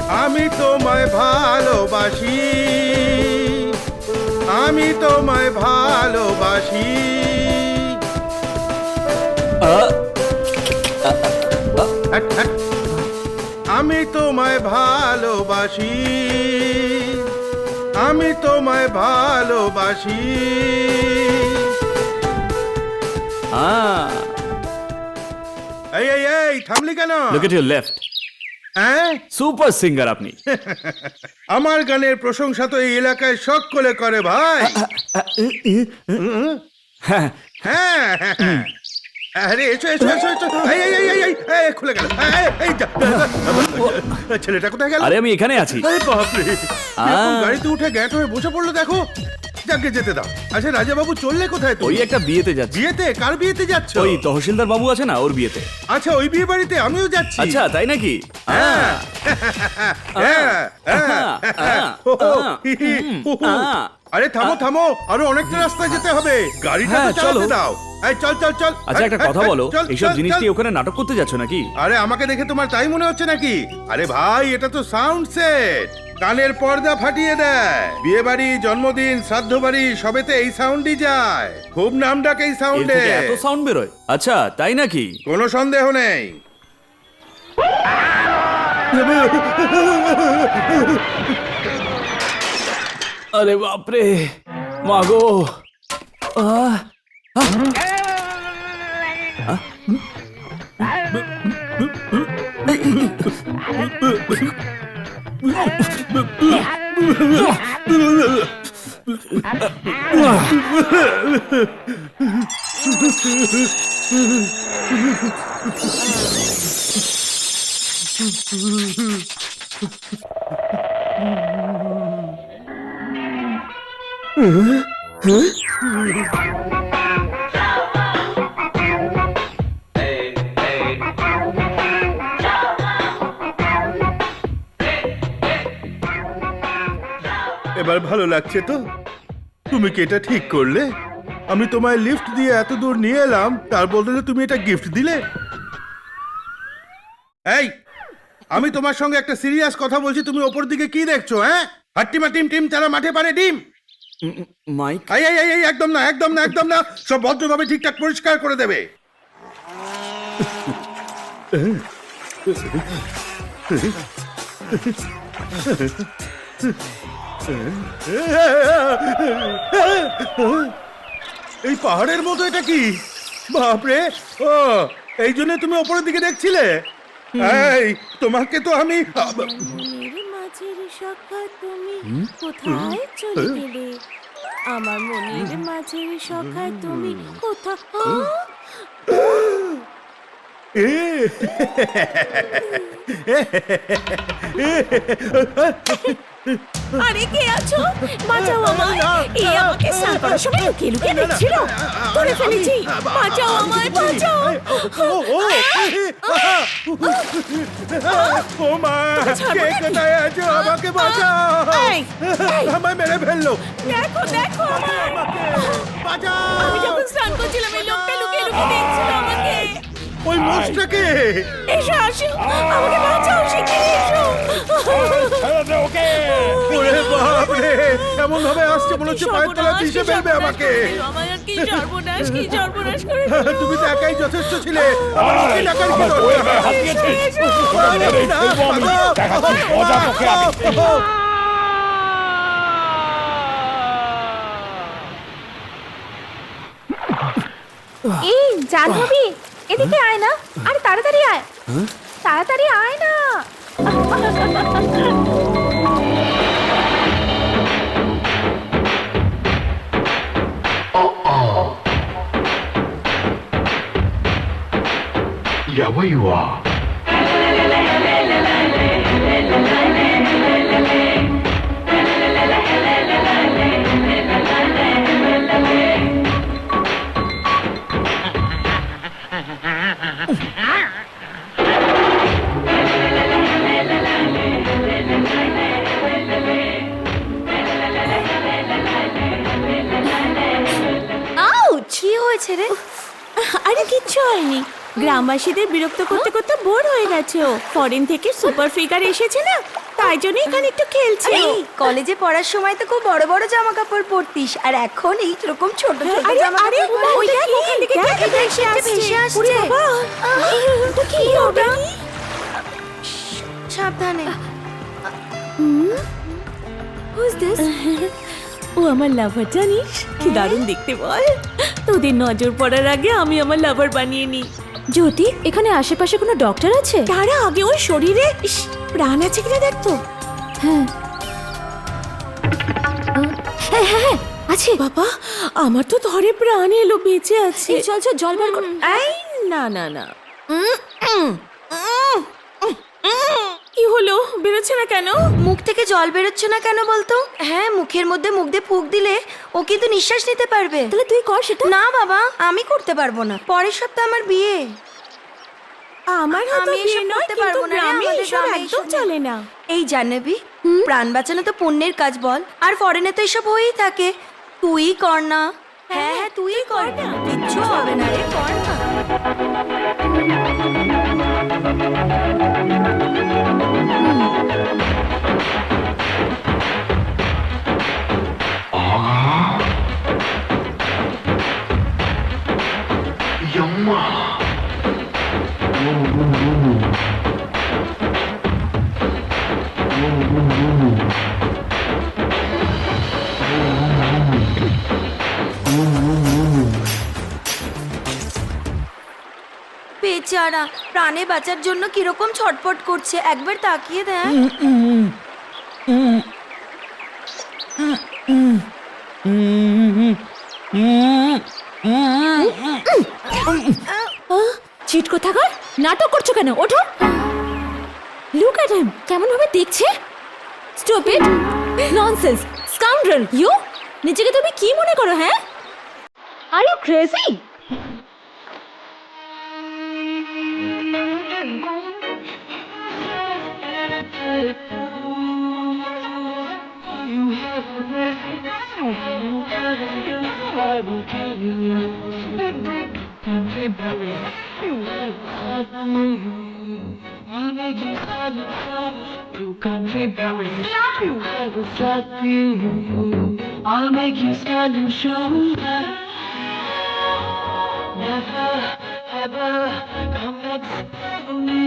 আমি তোমায় ভালোবাসি, আমি তোমায় ভালোবাসি। আমি তোমায় ভালোবাসি, আমি তোমায় ভালোবাসি। এই এই এই থামলি কেন? Look at your left. হ্যাঁ, সুপার সিঙ্গার আপনি। আমার গানের প্রশংসা তো এই এলাকায় সকলে করে ভাই। হ্যাঁ, হ্যাঁ হ্যাঁ, আরে এসো এসো এসো এসো। এই এই এই এই এই খুলে গেল। এই যা। ছেলেটা কোথায় গেল? আরে আমি এখানে আছি। আরে বাপরে, এরকম গাড়িতে উঠে গ্যাট হয়ে বসে পড়লো দেখো। যাকে যেতে দাও। আচ্ছা রাজা বাবু চললে কোথায় ওই তুমি? একটা বিয়েতে যাচ্ছি। বিয়েতে? কার বিয়েতে যাচ্ছ? ওই তহসিলদার বাবু আছে না, ওর বিয়েতে। আচ্ছা ওই বিয়ে বাড়িতে আমিও যাচ্ছি। আচ্ছা তাই নাকি? হ্যাঁ হ্যাঁ হ্যাঁ। আরে থামো থামো, আরো অনেকটা রাস্তা যেতে হবে। গাড়িটা তো চলো। চালাতে দাও। এই চল চল চল। আচ্ছা একটা কথা বলো, চল, এইসব চল, জিনিস চল। নিয়ে ওখানে নাটক করতে যাচ্ছ নাকি? আরে আমাকে দেখে তোমার তাই মনে হচ্ছে নাকি? আরে ভাই এটা তো সাউন্ড সেট, কানের পর্দা ফাটিয়ে দেয়। বিয়ে বাড়ি, জন্মদিন, শ্রাদ্ধ বাড়ি সবেতে এই সাউন্ডই যায়। খুব নাম ডাক এই এর সাউন্ডে। থেকে এত সাউন্ড বেরোয়? আচ্ছা তাই নাকি? কোনো সন্দেহ নেই। আরে বাপরে, মাগো। আহ এবার ভালো লাগছে তো? তুমি কি এটা ঠিক করলে? আমি তোমায় লিফট দিয়ে এত দূর নিয়ে এলাম, তার বদলে তুমি এটা গিফট দিলে। এই আমি তোমার সঙ্গে একটা সিরিয়াস কথা বলছি, তুমি ওপর দিকে কি দেখছো? হ্যাঁ, হাট্টিমা টিম টিম তারা মাঠে পারে ডিম। মাইক, এই এই এই এই, একদম না একদম না একদম না, সব ভদ্রভাবে ঠিকঠাক পরিষ্কার করে দেবে। এই পাহাড়ের মতো এটা কি? বাপরে, ও এই জন্য তুমি ওপরের দিকে দেখছিলে? এই তোমাকে তো আমি মনের মাঝের সখা তুমি কোথায় চলে গেলে? আমার মনের মাঝের সখা তুমি কোথায়? আরে কে আছো? বাঁচাও আমায়! এই আমাকে স্নান করার সময় লুকিয়ে লুকিয়ে দেখছিল। ধরে ফেলেছি, বাঁচাও আমায়, বাঁচাও! ও মা, কে কোথায় আছো? আমাকে বাঁচাও! এই, এই, আমায় মেরে ফেললো। দেখো দেখো আমায়! বাঁচাও! আমি যখন স্নান করছিলাম এই লোকটা লুকিয়ে লুকিয়ে দেখছিল আমাকে। ওই মোষটাকে এসো আসো, আমাকে বাঁচাও, শিগগিরই এসো। ওরে বাপ রে, এমন ভাবে আসছে মনে হচ্ছে পায়ের তলা পিষে ফেলবে আমাকে। আমার কি সর্বনাশ, কি সর্বনাশ করে দিল। তুমি তো একাই যথেষ্ট ছিলে, আমার কি টাকার কি দরকার? এই জাহ্নবী, এদিকে আয় না। আরে তাড়াতাড়ি আয়, তাড়াতাড়ি আয় না। Yeah, where you are? Ouch! কি হয়েছে রে? আরে কিচ্ছু হয়নি। গ্রামবাসীদের বিরক্ত করতে করতে বোর হয়ে গেছে ও। ফরেন থেকে সুপার ফিগার এসেছে না, তাই জন্য এখানে একটু খেলছে এই কলেজে পড়ার সময় তো খুব বড় বড় জামা কাপড় পরতিস, আর এখন এই রকম ছোট ছোট আরে জামা আরে কাপড় পরে ওই দেখ ওখান থেকে দেখ, ভেসে ভেসে আসছে। ওরে বাবা ওটা কি ওটা সাবধানে। Who's this? ও আমার লাভার, জানিস কি দারুণ দেখতে বল। তোদের নজর পড়ার আগে আমি আমার লাভার বানিয়ে নি। জ্যোতি, এখানে আশেপাশে কোনো ডক্টর আছে? তারা আগে ওর শরীরে ইস, প্রাণ আছে কিনা দেখতো। হ্যাঁ হ্যাঁ হ্যাঁ হ্যাঁ, আছে। বাবা আমার তো ধরে প্রাণ এলো, বেঁচে আছে। এই চল চল, জল বার কর। এই না না না কি হলো, বেরোচ্ছে না কেন? মুখ থেকে জল বেরোচ্ছে না কেন বলতো? হ্যাঁ, মুখের মধ্যে মুখ দিয়ে ফুঁক দিলে ও কিন্তু নিঃশ্বাস নিতে পারবে। তাহলে তুই কর সেটা। না বাবা, আমি করতে পারবো না, পরের সপ্তাহে আমার বিয়ে। আমার হয়তো আমি বিয়ে এসব নয়, করতে কিন্তু পারবো না রে, গ্রামে আমাদের এসব গ্রামে একদম এসব চলে না। এই জাহ্নবী, প্রাণ বাঁচানো তো পুণ্যের কাজ বল, আর ফরেনে তো এসব হয়েই থাকে। তুই কর না। হ্যাঁ হ্যাঁ, তুই কর না, কিচ্ছু হবে না রে, কর না। বেচারা প্রাণে বাঁচার জন্য কিরকম ছটফট করছে, একবার তাকিয়ে দেখ। চিট কোথাকার, নাটক করছো কেন? ওঠো। লুক এট হিম, কেমন ভাবে দেখছে। Stupid, nonsense, scoundrel you. নিজেকে তুমি কি মনে করো? হ্যাঁ, are you crazy? I'll make you stand and show that never ever come back to me.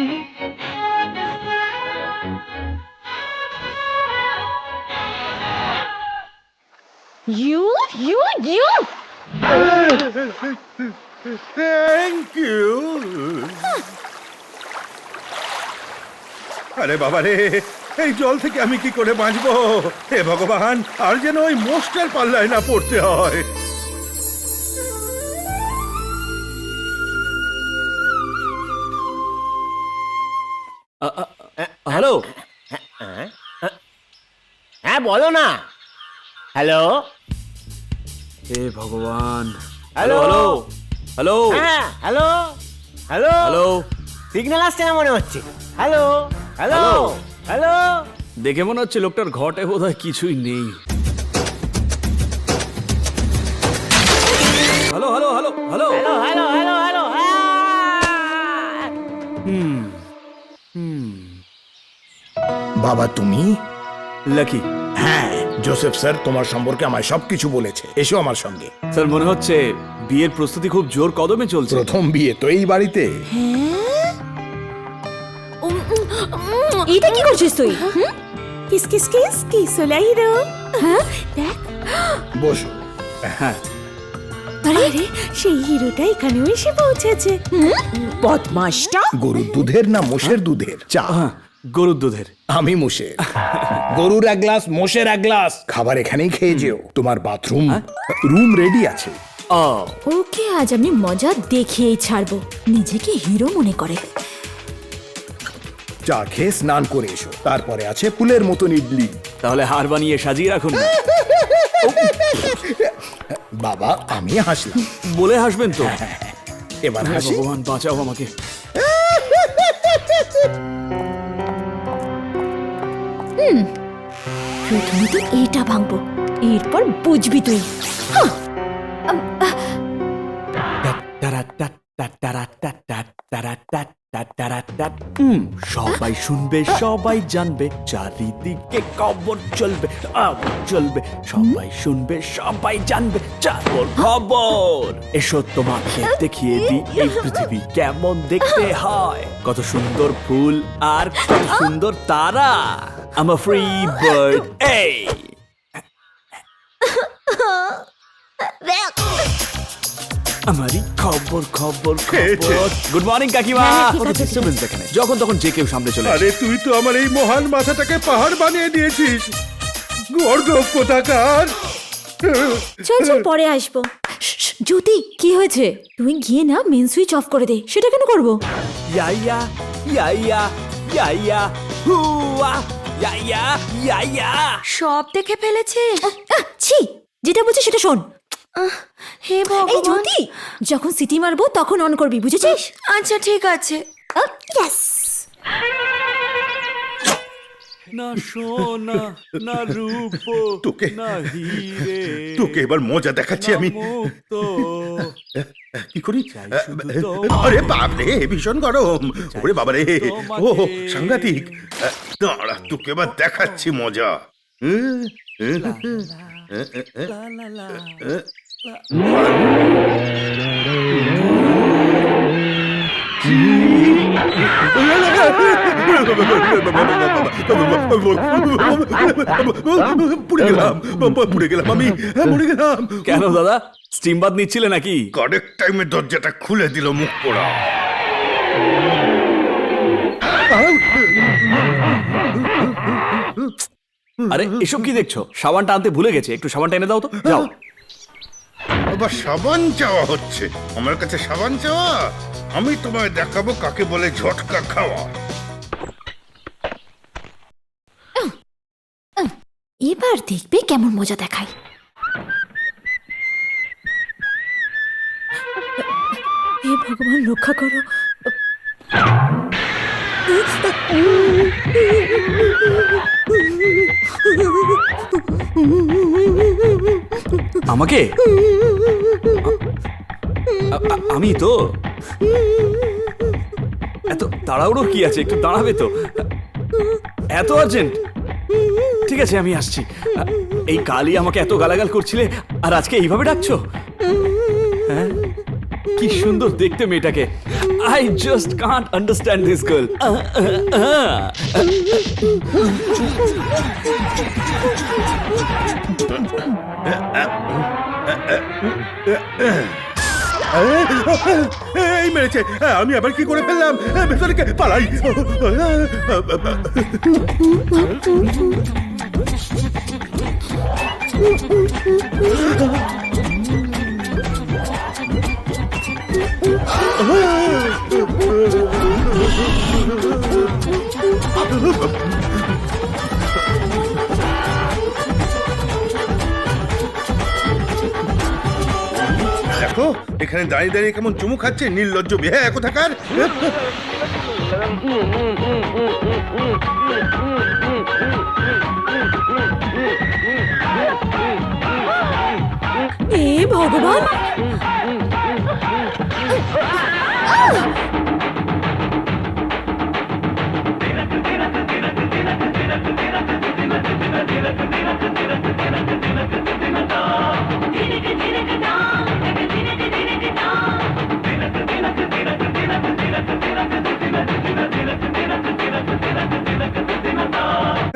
You. Thank you. আরে বাবা রে, এই জল থেকে আমি কি করে বাঁচবো? হে ভগবান, আর যেন ওই মোস্টার পাল্লায় না পড়তে হয়। হ্যালো। হ্যাঁ বলো না। হ্যালো হে ভগবান। হ্যালো। হ্যালো হ্যালো হ্যাঁ হ্যালো হ্যালো হ্যালো। সিগন্যাল আসছে না মনে হচ্ছে। Hello hello hello. হ্যালো দেখে মনে হচ্ছে লোকটার ঘটে বোধহয় কিছুই নেই। Hello hello hello hello. Hello hello hello hello বাবা তুমি? লাকি। হ্যাঁ, জোসেফ স্যার তোমার সম্পর্কে আমায় সবকিছু বলেছে। এসো আমার সঙ্গে। স্যার মনে হচ্ছে বিয়ের প্রস্তুতি খুব জোর কদমে চলছে। প্রথম বিয়ে তো এই বাড়িতে। এটা কি করছিস তুই? কিস কিস কিস কিস হলো হিরো। হ্যাঁ দেখ, বসো। হ্যাঁ আরে সেই হিরোটা এখানেও এসে পৌঁছেছে। বদমাশটা। গরুর দুধের না মোষের দুধের চা? হ্যাঁ, গরুর দুধের। আমি মোষের। গরুর এক গ্লাস, মোষের এক গ্লাস। খাবার এখানেই খেয়ে যেও। তোমার বাথরুম রুম রেডি আছে। ওকে, আজ আমি মজা দেখিয়েই ছাড়বো। নিজেকে হিরো মনে করে। চা খেয়ে স্নান করে এসো। তারপরে আছে ফুলের মতন ইডলি। তাহলে হার বানিয়ে সাজিয়ে রাখুন না। বাবা আমি হাসলাম। বলে হাসবেন তো। এবার হে হাসি। ভগবান বাঁচাও আমাকে। প্রথমে তো এইটা ভাঙবো, এরপর বুঝবি তুই। টারা টাট টাট টারা টাট টাট টারা টাট টাট টারা টাট। সবাই শুনবে, সবাই জানবে, চারিদিকে খবর চলবে, আবার চলবে। সবাই শুনবে, সবাই জানবে, চারপর খবর। এসো তোমাকে দেখিয়ে দিই এই পৃথিবী কেমন দেখতে হয়। কত সুন্দর ফুল আর কত সুন্দর তারা। I'm a free bird. এই আমারই খবর খবর খবর। গুড মর্নিং কাকিমা। হ্যাঁ, ঠিক কোনো আছে, ঠিক disturbance দেখে নেই। যখন তখন যে কেউ সামনে চলে আসে। আরে তুই তো আমার এই মহান মাথাটাকে পাহাড় বানিয়ে দিয়েছিস, গর্দভ কোথাকার। চল চল পরে আসবো। জ্যোতি কি হয়েছে? তুই গিয়ে না মেন সুইচ অফ করে দে। সেটা কেন করবো? ইয়া ইয়া ইয়া ইয়া ইয়া ইয়া হুয়া ইয়া ইয়া ইয়া ইয়া। সব দেখে ফেলেছে। ছি, যেটা বলছি সেটা শোন। হে এই ভগবান। জ্যোতি, যখন সিটি মারবো তখন অন করবি, বুঝেছিস? আচ্ছা ঠিক আছে। ইয়েস। না সোনা না রূপ তোকে- না হিরে, তোকে এবার মজা দেখাচ্ছি আমি। মুক্ত। কি করি? শুধু তোমাকে। আরে বাপরে, ভীষণ গরম। ওরে বাবারে, ও তোমাকে। সাংঘাতিক। দাঁড়া, তোকে এবার দেখাচ্ছি মজা। লা লা লা। পুড়ে গেলাম, পুড়ে গেলাম আমি, মরে গেলাম। কেন দাদা, স্টিম বাদ নিচ্ছিলে নাকি? কারেক্ট টাইমে দরজাটা খুলে দিল মুখ পোড়া। আরে এসব কি দেখছো? সাবানটা আনতে ভুলে গেছে, একটু সাবানটা এনে দাও তো। যাও। আবার সাবান চাওয়া হচ্ছে আমার কাছে, সাবান চাওয়া? আমি তোমায় দেখাবো কাকে বলে ঝটকা খাওয়া। এবার দেখবে কেমন মজা দেখায়। হে ভগবান, রক্ষা করো। আমাকে? আমি তো। এত তাড়াহুড়ো কি আছে? একটু দাঁড়াবে তো। এত আর্জেন্ট? ঠিক আছে, আমি আসছি। এই কালই আমাকে এত গালাগাল করছিলে, আর আজকে এইভাবে ডাকছো? হ্যাঁ, কি সুন্দর দেখতে মেয়েটাকে। I just can't understand this girl. এই মেরেছে, আমি আবার কি করে ফেললাম? ভেতরে কে? পালাই। দেখো, এখানে দাঁড়িয়ে দাঁড়িয়ে কেমন চুমু খাচ্ছে, নির্লজ্জ বেহায়া কোথাকার। হে ভগবান।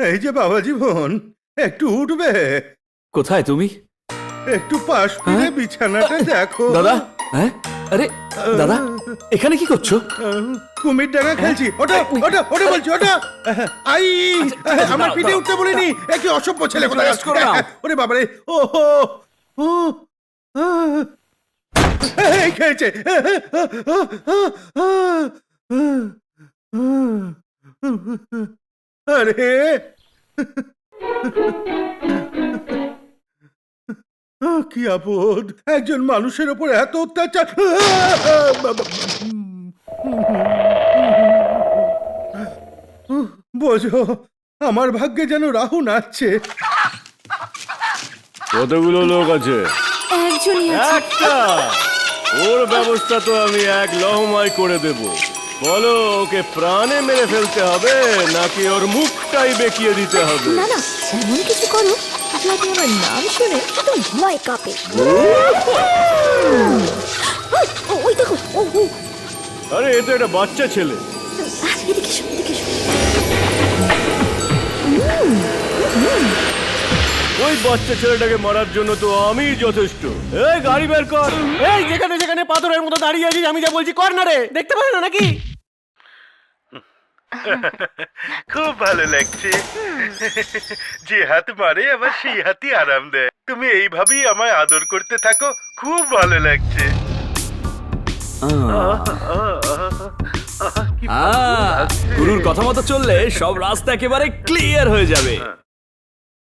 এই যে বাবা জীবন, একটু উঠবে? কোথায় তুমি? একটু পাশ ফিরে বিছানাটা দেখো। দাদা, হ্যাঁ? আরে দাদা, এখানে কি করছো? কুমির ডাঙা খেলছি। ওটা ওটা ওটা বলছি, ওটা। আই, আমার পিঠে উঠতে বলিনি। একই অসভ্য ছেলে কোথায়। rest করো না। ওরে বাবারে, ও ও এই খেয়েছে। আরে কি আপদ, একজন মানুষের উপর এত অত্যাচার। বোঝো, আমার ভাগ্যে যেন রাহু নাচছে। কতগুলো লোক আছে? একজনই আছে। একটা। ওর ব্যবস্থা তো আমি এক লহমায় করে দেব। বলো ওকে প্রাণে মেরে ফেলতে হবে নাকি ওর মুখটাই বেঁকিয়ে দিতে হবে? না না এমন কিছু করো যাতে আমার নাম শুনে তো ভয় কাঁপে। ওই দেখো ও ও আরে এ তো একটা বাচ্চা ছেলে। এদিকে এসো এদিকে এসো। ওই বাচ্চা ছেলেটাকে মারার জন্য তো আমি যথেষ্ট। এই গাড়ি বের কর। এই যেখানে যেখানে পাথরের মতো দাঁড়িয়ে আছিস আমি যা বলছি কর না রে, দেখতে পারে না নাকি? খুব ভালো লাগছে। যে হাত মারে আবার সেই হাতই আরাম দেয়। তুমি এইভাবেই আমায় আদর করতে থাকো, খুব ভালো লাগছে। গুরুর কথা মতো চললে সব রাস্তা একেবারে ক্লিয়ার হয়ে যাবে।